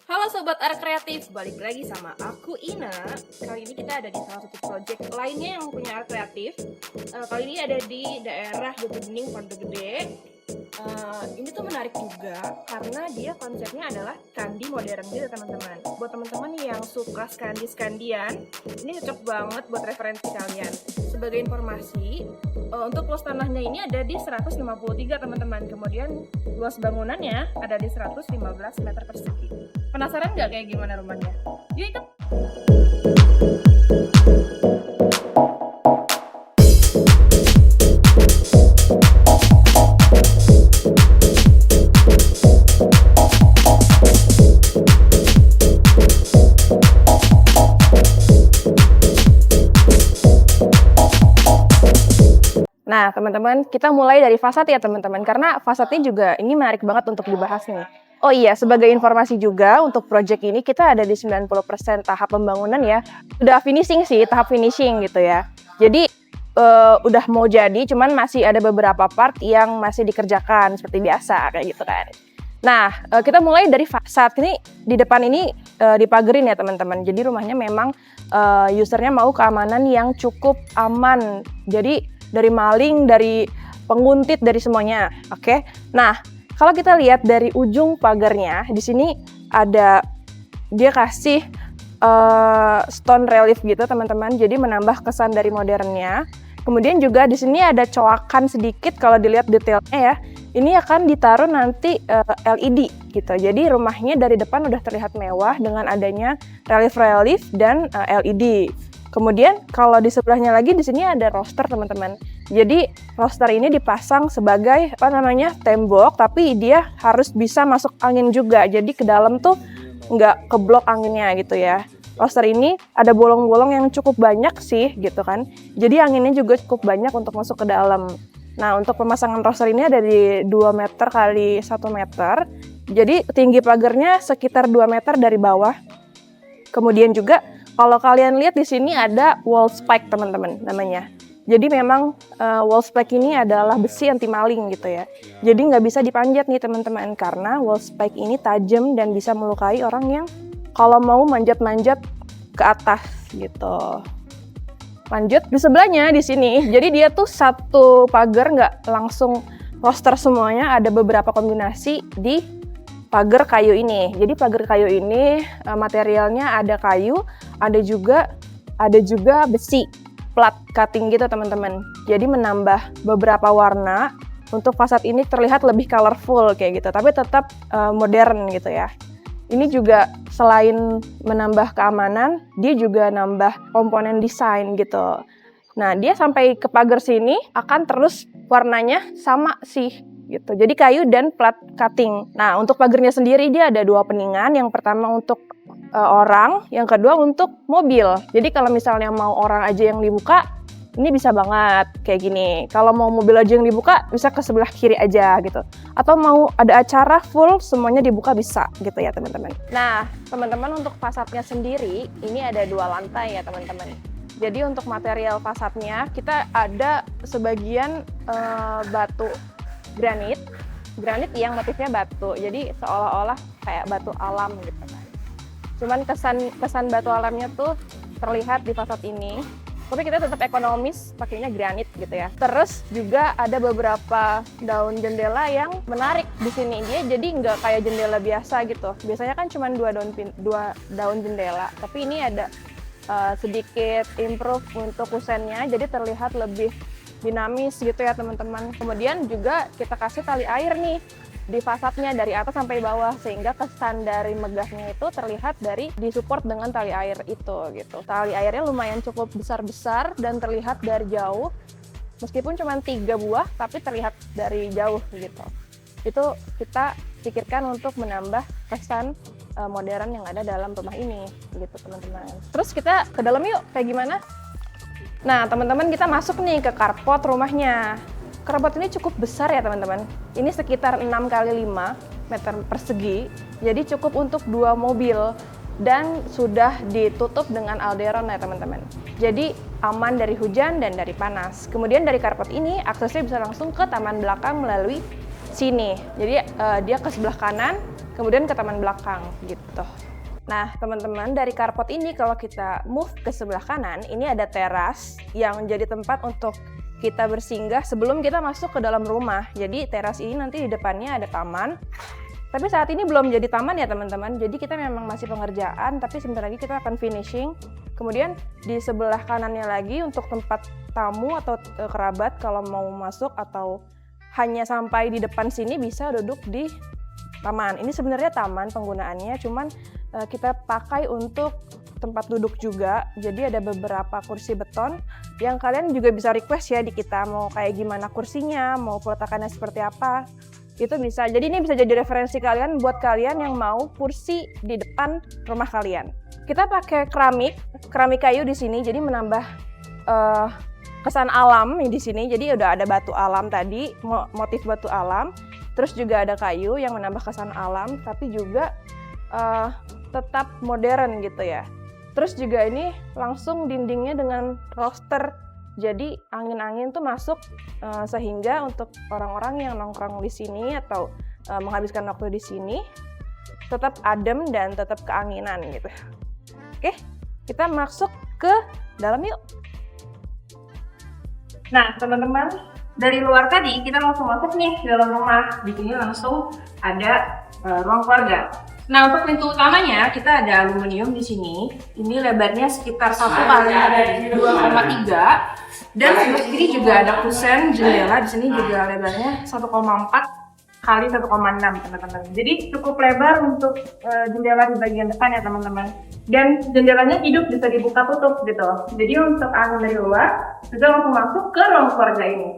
Halo Sobat Art Kreatif, balik lagi sama aku Ina. Kali ini kita ada di salah satu project lainnya yang punya art kreatif. Kali ini ada di daerah Jati Bening, Pondok Gede. Ini tuh menarik juga karena dia konsepnya adalah kandi modern gitu teman-teman. Buat teman-teman yang suka skandi-skandian, ini cocok banget buat referensi kalian. Sebagai informasi, untuk luas tanahnya ini ada di 153 teman-teman. Kemudian luas bangunannya ada di 115 meter persegi. Penasaran nggak kayak gimana rumahnya? Yuk ikut! Nah, teman-teman, kita mulai dari fasad ya, teman-teman. Karena fasadnya juga ini menarik banget untuk dibahas nih. Oh iya, sebagai informasi juga, untuk project ini kita ada di 90% tahap pembangunan ya. Udah finishing sih, tahap finishing gitu ya. Jadi, udah mau jadi, cuman masih ada beberapa part yang masih dikerjakan, seperti biasa, kayak gitu kan. Nah, kita mulai dari fasad. Ini di depan ini dipagerin ya, teman-teman. Jadi, rumahnya memang usernya mau keamanan yang cukup aman. Jadi, dari maling, dari penguntit, dari semuanya. Oke. Nah, kalau kita lihat dari ujung pagarnya, di sini ada dia kasih stone relief gitu, teman-teman. Jadi menambah kesan dari modernnya. Kemudian juga di sini ada coakan sedikit kalau dilihat detailnya ya. Ini akan ditaruh nanti LED gitu. Jadi rumahnya dari depan udah terlihat mewah dengan adanya relief-relief dan LED. Kemudian kalau di sebelahnya lagi di sini ada roster teman-teman. Jadi roster ini dipasang sebagai tembok, tapi dia harus bisa masuk angin juga. Jadi ke dalam tuh nggak keblok anginnya gitu ya. Roster ini ada bolong-bolong yang cukup banyak sih gitu kan. Jadi anginnya juga cukup banyak untuk masuk ke dalam. Nah, untuk pemasangan roster ini ada di 2 meter kali 1 meter. Jadi tinggi pagarnya sekitar 2 meter dari bawah. Kemudian juga kalau kalian lihat di sini ada wall spike teman-teman namanya. Jadi memang wall spike ini adalah besi anti maling gitu ya. Jadi nggak bisa dipanjat nih teman-teman karena wall spike ini tajam dan bisa melukai orang yang kalau mau manjat-manjat ke atas gitu. Lanjut di sebelahnya di sini. Jadi dia tuh satu pagar nggak langsung roster semuanya, ada beberapa kombinasi di pagar kayu ini. Jadi pagar kayu ini materialnya ada kayu, ada juga besi plat cutting gitu teman-teman. Jadi menambah beberapa warna untuk fasad ini terlihat lebih colorful kayak gitu, tapi tetap modern gitu ya. Ini juga selain menambah keamanan, dia juga nambah komponen desain gitu. Nah, dia sampai ke pagar sini akan terus warnanya sama sih gitu. Jadi kayu dan plat cutting. Nah, untuk pagarnya sendiri dia ada 2 peningan. Yang pertama untuk orang, yang kedua untuk mobil. Jadi kalau misalnya mau orang aja yang dibuka, ini bisa banget kayak gini. Kalau mau mobil aja yang dibuka, bisa ke sebelah kiri aja gitu. Atau mau ada acara full, semuanya dibuka bisa gitu ya teman-teman. Nah, teman-teman untuk fasadnya sendiri, ini ada 2 lantai ya teman-teman. Jadi untuk material fasadnya, kita ada sebagian batu granit yang motifnya batu. Jadi seolah-olah kayak batu alam gitu kan. Cuman kesan batu alamnya tuh terlihat di fasad ini. Tapi kita tetap ekonomis pakainya granit gitu ya. Terus juga ada beberapa daun jendela yang menarik di sini. Dia jadi nggak kayak jendela biasa gitu. Biasanya kan cuma 2 daun jendela. Tapi ini ada sedikit improve untuk kusennya. Jadi terlihat lebih dinamis gitu ya teman-teman. Kemudian juga kita kasih tali air nih di fasadnya dari atas sampai bawah, sehingga kesan dari megahnya itu terlihat dari disupport dengan tali air itu gitu. Tali airnya lumayan cukup besar-besar dan terlihat dari jauh, meskipun cuma 3 buah tapi terlihat dari jauh gitu. Itu kita pikirkan untuk menambah kesan modern yang ada dalam rumah ini gitu teman-teman. Terus kita ke dalam yuk, kayak gimana? Nah teman-teman, kita masuk nih ke carport rumahnya. Carport ini cukup besar ya teman-teman. Ini sekitar 6 kali 5 meter persegi. Jadi cukup untuk 2 mobil. Dan sudah ditutup dengan alderon ya teman-teman. Jadi aman dari hujan dan dari panas. Kemudian dari carport ini aksesnya bisa langsung ke taman belakang melalui sini. Jadi dia ke sebelah kanan, kemudian ke taman belakang gitu. Nah, teman-teman, dari carport ini kalau kita move ke sebelah kanan, ini ada teras yang jadi tempat untuk kita bersinggah sebelum kita masuk ke dalam rumah. Jadi teras ini nanti di depannya ada taman. Tapi saat ini belum jadi taman ya teman-teman. Jadi kita memang masih pengerjaan, tapi sebentar lagi kita akan finishing. Kemudian di sebelah kanannya lagi untuk tempat tamu atau kerabat kalau mau masuk atau hanya sampai di depan sini bisa duduk di taman. Ini sebenarnya taman penggunaannya, cuman kita pakai untuk tempat duduk juga. Jadi ada beberapa kursi beton yang kalian juga bisa request ya di kita mau kayak gimana kursinya, mau peletakannya seperti apa. Itu bisa. Jadi ini bisa jadi referensi kalian buat kalian yang mau kursi di depan rumah kalian. Kita pakai keramik kayu di sini jadi menambah kesan alam di sini. Jadi udah ada batu alam tadi, motif batu alam. Terus juga ada kayu yang menambah kesan alam, tapi juga tetap modern gitu ya. Terus juga ini langsung dindingnya dengan roster, jadi angin-angin tuh masuk sehingga untuk orang-orang yang nongkrong di sini atau menghabiskan waktu di sini tetap adem dan tetap keanginan gitu. Oke, kita masuk ke dalam yuk. Nah, teman-teman, dari luar tadi kita langsung masuk nih ke dalam rumah. Di sini langsung ada ruang keluarga. Nah, untuk pintu utamanya kita ada aluminium di sini. Ini lebarnya sekitar 1 kali 2,3 dan sebelah kiri juga ada kusen jendela. Di sini juga lebarnya 1,4 kali 1,6 teman-teman. Jadi cukup lebar untuk jendela di bagian depan ya teman-teman. Dan jendelanya hidup bisa dibuka tutup gitu. Jadi untuk angin dari luar juga langsung masuk ke ruang keluarga ini.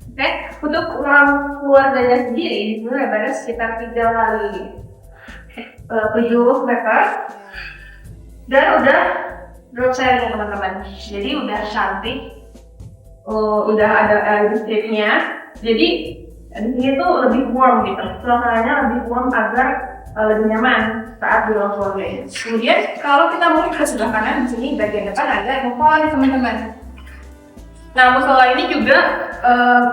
Oke, untuk ruang keluarganya sendiri ini lebarnya sekitar 3 kali 7 meter dan udah drop ceiling teman-teman. Jadi udah cantik, udah ada listriknya. Jadi di sini tuh lebih warm gitu, suasananya lebih warm agar lebih nyaman saat di ruang keluarga ini. Kemudian kalau kita mau ke sebelah kanan di sini bagian depan ada musola nih teman-teman. Nah, musola ini juga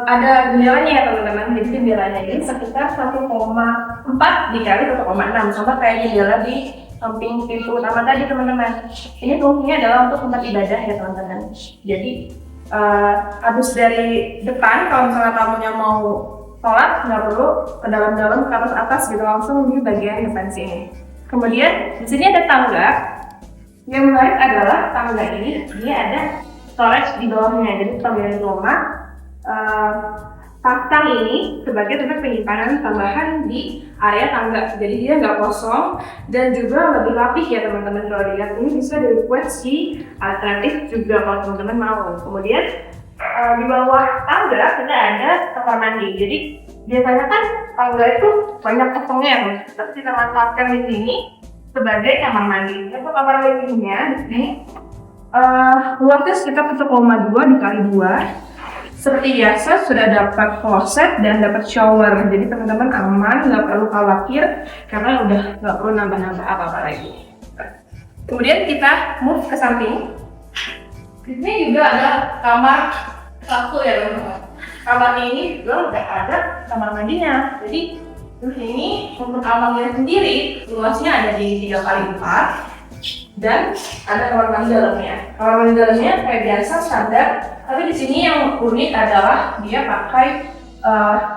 ada jendelanya ya teman-teman. Jadi jendelanya ini sekitar 1,4 dikali 1,6 sama kayak jendela di samping pintu utama tadi teman-teman. Ini fungsinya adalah untuk tempat ibadah ya teman-teman. Jadi habis dari depan kalau misalnya tamunya mau sholat nggak perlu ke dalam-dalam ke atas gitu, langsung di bagian depan sini. Kemudian di sini ada tangga. Yang menarik adalah tangga ini dia ada storage di bawahnya. Jadi pemilik rumah pasang ini sebagai tempat penyimpanan tambahan di area tangga. Jadi dia nggak kosong dan juga lebih rapih ya teman-teman. Kalau dilihat ini bisa di-request di alternatif juga kalau teman-teman mau. Kemudian di bawah tangga kita ada kamar mandi. Jadi biasanya kan tangga itu banyak kosongnya, tapi kita manfaatkan di sini sebagai kamar mandi. Untuk kamar mandinya di sini luasnya sekitar 1,2 dikali 2. Seperti biasa sudah dapat kloset dan dapat shower. Jadi teman-teman aman, nggak perlu khawatir karena udah nggak perlu nambah-nambah apa-apa lagi. Kemudian kita move ke samping. Di sini juga ada kamar satu ya teman-teman. Kamar ini juga udah ada kamar mandinya. Jadi di sini untuk kamarnya sendiri luasnya ada di 3 kali 4 dan ada kamar mandi dalamnya. Kamar mandi dalamnya kayak biasa standar, tapi di sini yang unik adalah dia pakai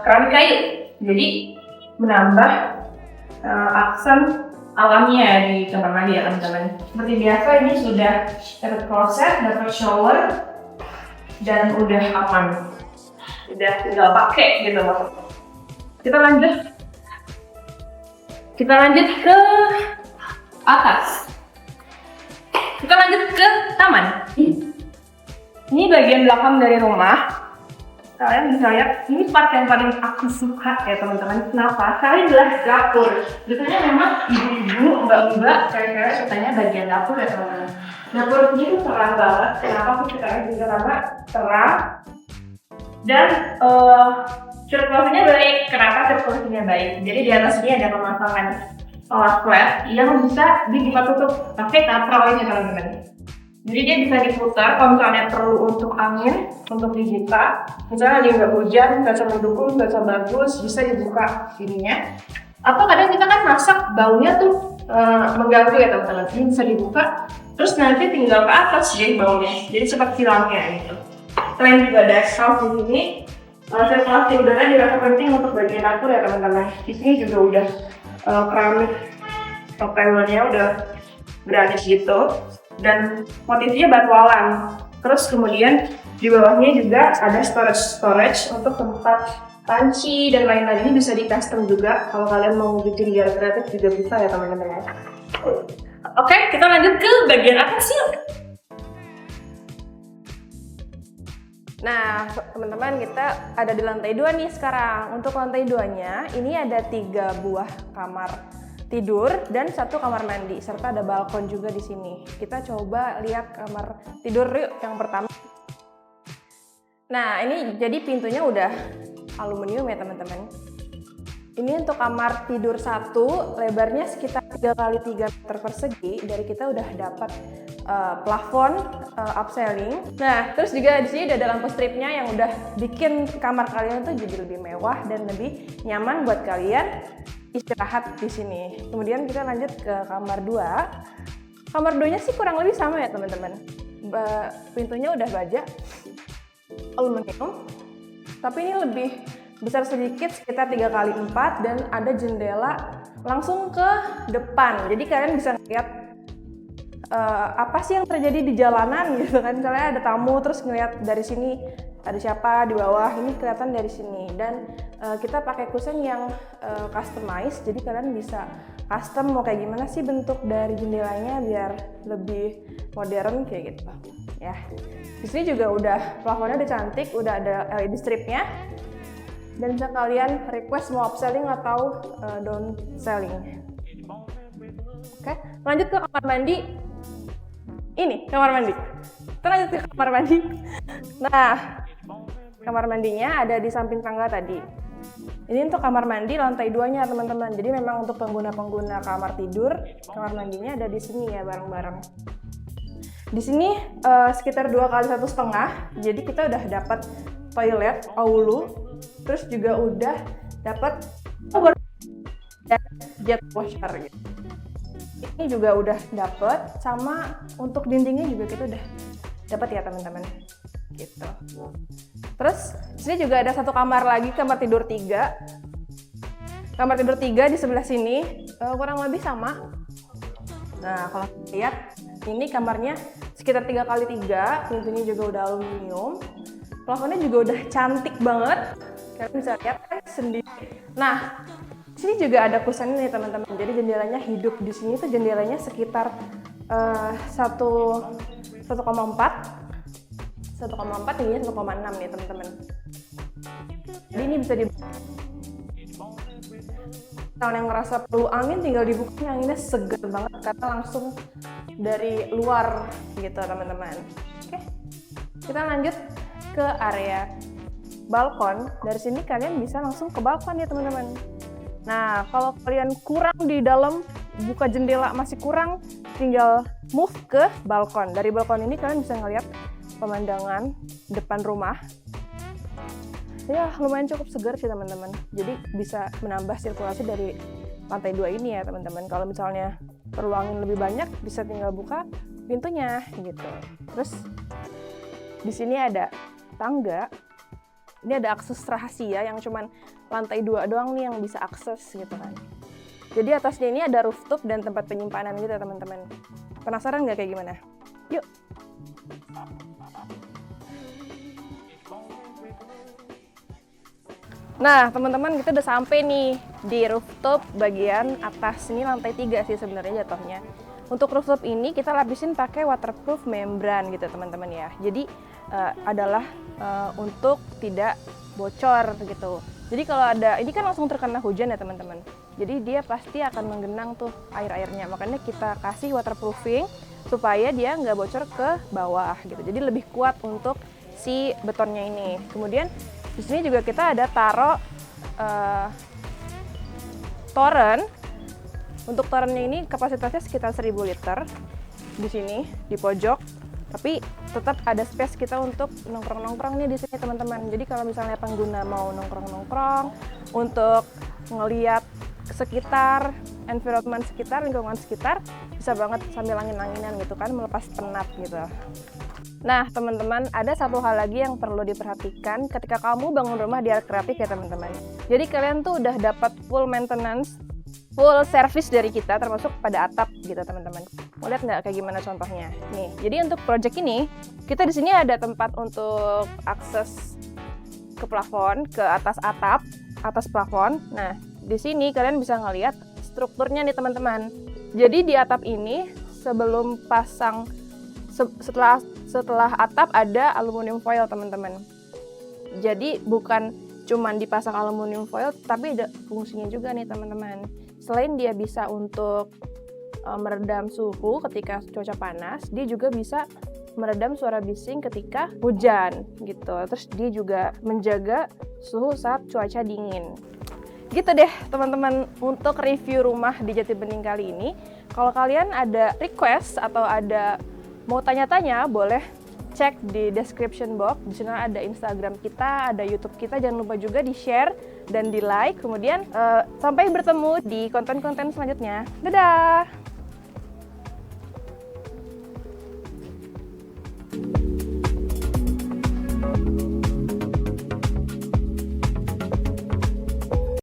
keramik kayu. Jadi menambah aksen alamnya di kamar mandi ya teman-teman. Seperti biasa ini sudah dapat kloset, dapat shower dan udah aman. Udah tinggal pakai gitu loh. Kita lanjut ke atas. Kita lanjut ke taman. Ini bagian belakang dari rumah. Kalian bisa lihat, ini part yang paling aku suka ya teman-teman. Kenapa? Kalian jelas dapur. Biasanya memang ibu-ibu, mbak-mbak, cewek-cewek sukanya bagian dapur ya teman-teman. Dapur ini tuh terang banget. Kenapa aku sukanya juga karena terang dan sirkulasinya baik. Kenapa sirkulasinya baik? Jadi di atas ini ada pemasangan solar flat yang bisa dibuka tutup pakai katrol ini teman-teman. Jadi dia bisa diputar kalau misalnya perlu untuk angin, untuk dibuka. Misalnya lagi nggak hujan, cuaca mendukung, cuaca bagus, bisa dibuka ininya. Atau kadang kita kan masak baunya tuh mengganggu ya teman-teman. Ini bisa dibuka, terus nanti tinggal ke atas jadi baunya. Jadi cepat hilangnya gitu. Selain juga ada exhaust di sini, sirkulasi udara dirasa penting untuk bagian dapur ya teman-teman. Di sini juga udah keramik top panelnya udah granis gitu. Dan motifnya batu alam. Terus kemudian di bawahnya juga ada storage untuk tempat panci dan lain-lain. Ini bisa di custom juga. Kalau kalian mau bikin biar kreatif juga bisa ya teman-teman ya. Oke, kita lanjut ke bagian atas yuk. Nah, teman-teman, kita ada di lantai 2 nih sekarang. Untuk lantai 2-nya, ini ada 3 buah kamar tidur dan 1 kamar mandi, serta ada balkon juga di sini. Kita coba lihat kamar tidur yuk yang pertama. Nah, ini jadi pintunya udah aluminium ya teman-teman. Ini untuk kamar tidur 1, lebarnya sekitar 3x3 meter persegi. Dari kita udah dapat plafon upselling. Nah, terus juga di sini udah ada lampu stripnya yang udah bikin kamar kalian tuh jadi lebih mewah dan lebih nyaman buat kalian istirahat di sini. Kemudian kita lanjut ke kamar 2. Kamar 2-nya sih kurang lebih sama ya teman-teman. Pintunya udah baja aluminium, tapi ini lebih besar sedikit, sekitar 3x4, dan ada jendela langsung ke depan. Jadi kalian bisa lihat apa sih yang terjadi di jalanan gitu kan. Misalnya ada tamu terus ngeliat dari sini ada siapa di bawah, ini kelihatan dari sini. Dan kita pakai kusen yang customize, jadi kalian bisa custom mau kayak gimana sih bentuk dari jendelanya biar lebih modern kayak gitu ya. Di sini juga udah plafonnya udah cantik, udah ada LED stripnya, dan bisa kalian request mau upselling atau down selling. Oke, lanjut ke kamar mandi. Ini kamar mandi. Kita lanjut ke kamar mandi. Nah, kamar mandinya ada di samping tangga tadi. Ini untuk kamar mandi lantai 2-nya teman-teman. Jadi memang untuk pengguna-pengguna kamar tidur, kamar mandinya ada di sini ya bareng-bareng. Di sini sekitar 2x1,5. Jadi kita udah dapat toilet, aulu, terus juga udah dapat jet washer gitu. Ini juga udah dapat, sama untuk dindingnya juga kita udah dapat ya teman-teman. Gitu. Terus sini juga ada 1 kamar lagi, kamar tidur 3. Kamar tidur 3 di sebelah sini kurang lebih sama. Nah, kalau lihat ini kamarnya sekitar 3x3, pintunya juga udah aluminium. Plafonnya juga udah cantik banget. Kalian bisa lihat sendiri. Nah, sini juga ada kusen nih teman-teman. Jadi jendelanya hidup di sini tuh jendelanya sekitar 1,4, tingginya 1,6 nih teman-teman. Jadi ini bisa di tahun yang ngerasa perlu angin tinggal dibuka, anginnya seger banget karena langsung dari luar gitu teman-teman. Oke, kita lanjut ke area balkon. Dari sini kalian bisa langsung ke balkon ya teman-teman. Nah, kalau kalian kurang di dalam, buka jendela masih kurang, tinggal move ke balkon. Dari balkon ini kalian bisa ngeliat pemandangan depan rumah. Ya, lumayan cukup segar sih teman-teman. Jadi bisa menambah sirkulasi dari lantai 2 ini ya teman-teman. Kalau misalnya perlu angin lebih banyak, bisa tinggal buka pintunya gitu. Terus di sini ada tangga. Ini ada akses rahasia yang cuman lantai 2 doang nih yang bisa akses gitu kan. Jadi atasnya ini ada rooftop dan tempat penyimpanan gitu teman-teman. Penasaran nggak kayak gimana? Yuk! Nah teman-teman, kita udah sampai nih di rooftop bagian atas. Ini lantai 3 sih sebenarnya jatuhnya. Untuk rooftop ini kita lapisin pakai waterproof membran gitu teman-teman ya. Jadi adalah untuk tidak bocor gitu. Jadi kalau ada, ini kan langsung terkena hujan ya teman-teman. Jadi dia pasti akan menggenang tuh air-airnya. Makanya kita kasih waterproofing supaya dia nggak bocor ke bawah gitu. Jadi lebih kuat untuk si betonnya ini. Kemudian di sini juga kita ada taruh toren. Untuk torennya ini kapasitasnya sekitar 1000 liter. Di sini di pojok. Tapi tetap ada space kita untuk nongkrong-nongkrong nih di sini teman-teman. Jadi kalau misalnya pengguna mau nongkrong-nongkrong untuk ngeliat sekitar, environment sekitar, lingkungan sekitar, bisa banget sambil angin-anginan gitu kan, melepas penat gitu. Nah teman-teman, ada satu hal lagi yang perlu diperhatikan ketika kamu bangun rumah di art kreatif ya teman-teman. Jadi kalian tuh udah dapat full maintenance, full service dari kita, termasuk pada atap gitu teman-teman. Mau lihat nggak kayak gimana contohnya? Nih, jadi untuk project ini, kita di sini ada tempat untuk akses ke plafon, ke atas atap, atas plafon. Nah, di sini kalian bisa ngelihat strukturnya nih teman-teman. Jadi di atap ini sebelum pasang, setelah atap ada aluminium foil teman-teman. Jadi bukan cuman dipasang aluminium foil, tapi ada fungsinya juga nih teman-teman. Selain dia bisa untuk meredam suhu ketika cuaca panas, dia juga bisa meredam suara bising ketika hujan gitu. Terus dia juga menjaga suhu saat cuaca dingin. Gitu deh teman-teman untuk review rumah di Jatibening kali ini. Kalau kalian ada request atau ada mau tanya-tanya, boleh cek di description box. Di sana ada Instagram kita, ada YouTube kita. Jangan lupa juga di-share dan di-like. Kemudian sampai bertemu di konten-konten selanjutnya. Dadah!